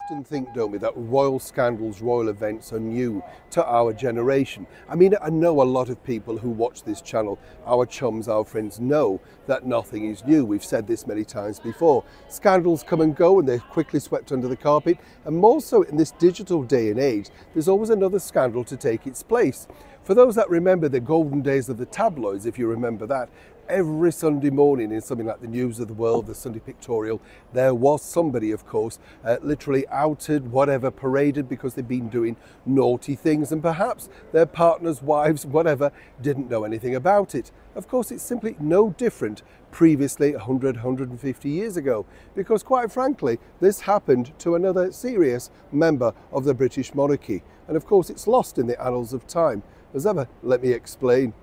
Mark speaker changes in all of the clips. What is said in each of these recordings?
Speaker 1: often think, don't we, that royal scandals, royal events are new to our generation. I mean, I know a lot of people who watch this channel, our chums, our friends, know that nothing is new. We've said this many times before. Scandals come and go and they're quickly swept under the carpet. And more so in this digital day and age, there's always another scandal to take its place. For those that remember the golden days of the tabloids, if you remember that, every Sunday morning in something like the News of the World, the Sunday Pictorial, there was somebody, of course, literally outed, whatever, paraded because they'd been doing naughty things and perhaps their partners, wives, whatever, didn't know anything about it. Of course, it's simply no different previously 100, 150 years ago, because quite frankly, this happened to another serious member of the British monarchy. And of course, it's lost in the annals of time. As ever, let me explain.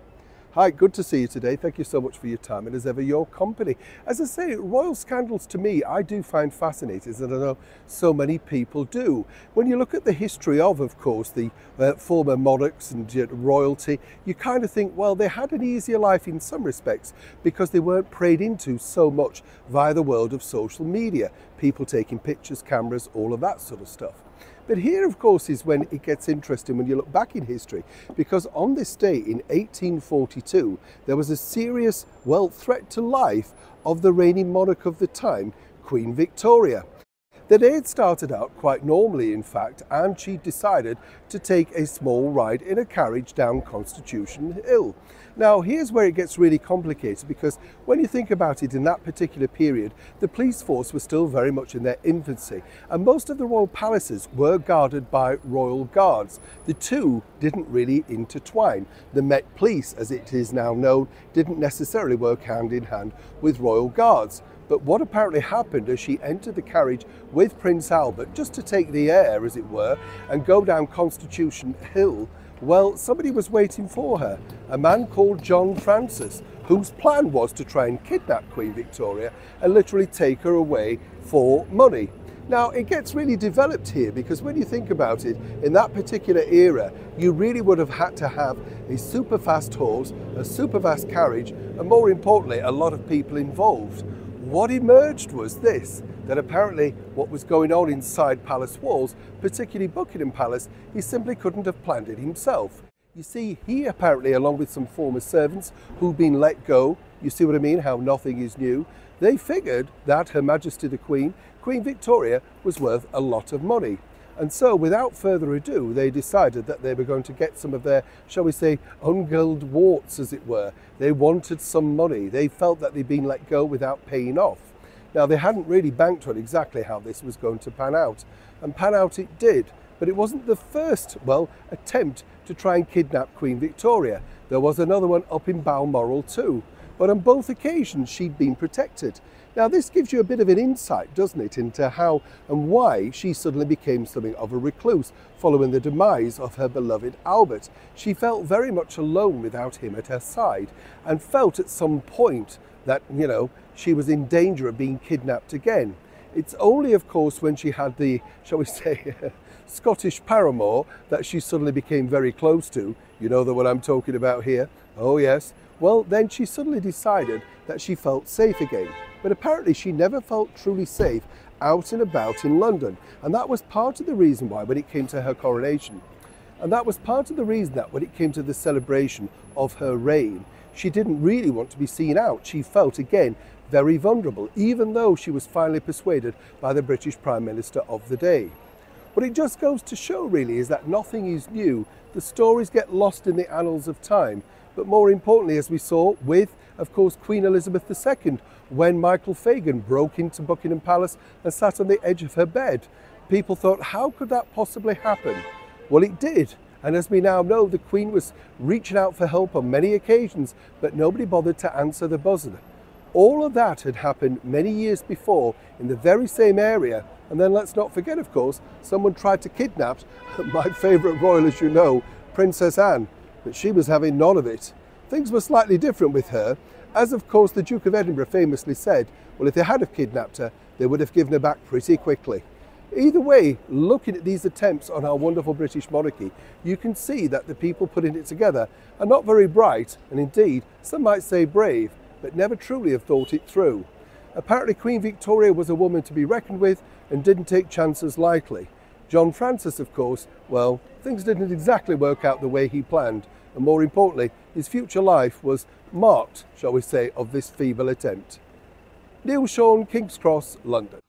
Speaker 1: Hi, good to see you today. Thank you so much for your time and as ever your company. As I say, royal scandals to me, I do find fascinating, and I know so many people do. When you look at the history of course, the former monarchs and royalty, you kind of think, well, they had an easier life in some respects because they weren't preyed into so much via the world of social media. People taking pictures, cameras, all of that sort of stuff. But here, of course, is when it gets interesting when you look back in history, because on this day in 1842, there was a serious, well, threat to life of the reigning monarch of the time, Queen Victoria. The day had started out quite normally, in fact, and she decided to take a small ride in a carriage down Constitution Hill. Now, here's where it gets really complicated, because when you think about it, in that particular period, the police force was still very much in their infancy, and most of the royal palaces were guarded by royal guards. The two didn't really intertwine. The Met Police, as it is now known, didn't necessarily work hand in hand with royal guards. But what apparently happened as she entered the carriage with Prince Albert, just to take the air, as it were, and go down Constitution Hill, well, somebody was waiting for her, a man called John Francis, whose plan was to try and kidnap Queen Victoria and literally take her away for money. Now, it gets really developed here because when you think about it, in that particular era, you really would have had to have a super fast horse, a super fast carriage, and more importantly, a lot of people involved. What emerged was this, that apparently what was going on inside palace walls, particularly Buckingham Palace, he simply couldn't have planned it himself. You see, he apparently, along with some former servants who'd been let go, you see what I mean, how nothing is new, they figured that Her Majesty the Queen, Queen Victoria, was worth a lot of money. And so, without further ado, they decided that they were going to get some of their, shall we say, ungilled warts, as it were. They wanted some money. They felt that they'd been let go without paying off. Now, they hadn't really banked on exactly how this was going to pan out. And pan out it did. But it wasn't the first, well, attempt to try and kidnap Queen Victoria. There was another one up in Balmoral too. But on both occasions, she'd been protected. Now, this gives you a bit of an insight, doesn't it, into how and why she suddenly became something of a recluse following the demise of her beloved Albert. She felt very much alone without him at her side and felt at some point that, you know, she was in danger of being kidnapped again. It's only, of course, when she had the, shall we say, Scottish paramour that she suddenly became very close to. You know the one I'm talking about here? Oh, yes. Well, then she suddenly decided that she felt safe again. But apparently she never felt truly safe out and about in London. And that was part of the reason why when it came to her coronation. And that was part of the reason that when it came to the celebration of her reign, she didn't really want to be seen out. She felt, again, very vulnerable, even though she was finally persuaded by the British Prime Minister of the day. What it just goes to show, really, is that nothing is new. The stories get lost in the annals of time. But more importantly, as we saw with, of course, Queen Elizabeth II, when Michael Fagan broke into Buckingham Palace and sat on the edge of her bed. People thought, how could that possibly happen? Well, it did. And as we now know, the Queen was reaching out for help on many occasions, but nobody bothered to answer the buzzer. All of that had happened many years before in the very same area. And then let's not forget, of course, someone tried to kidnap my favourite royal, as you know, Princess Anne. But she was having none of it. Things were slightly different with her, as of course the Duke of Edinburgh famously said, well, if they had have kidnapped her, they would have given her back pretty quickly. Either way, looking at these attempts on our wonderful British monarchy, you can see that the people putting it together are not very bright, and indeed, some might say brave, but never truly have thought it through. Apparently Queen Victoria was a woman to be reckoned with and didn't take chances lightly. John Francis, of course, well, things didn't exactly work out the way he planned, and more importantly, his future life was marked, shall we say, of this feeble attempt. Neil Sean, King's Cross, London.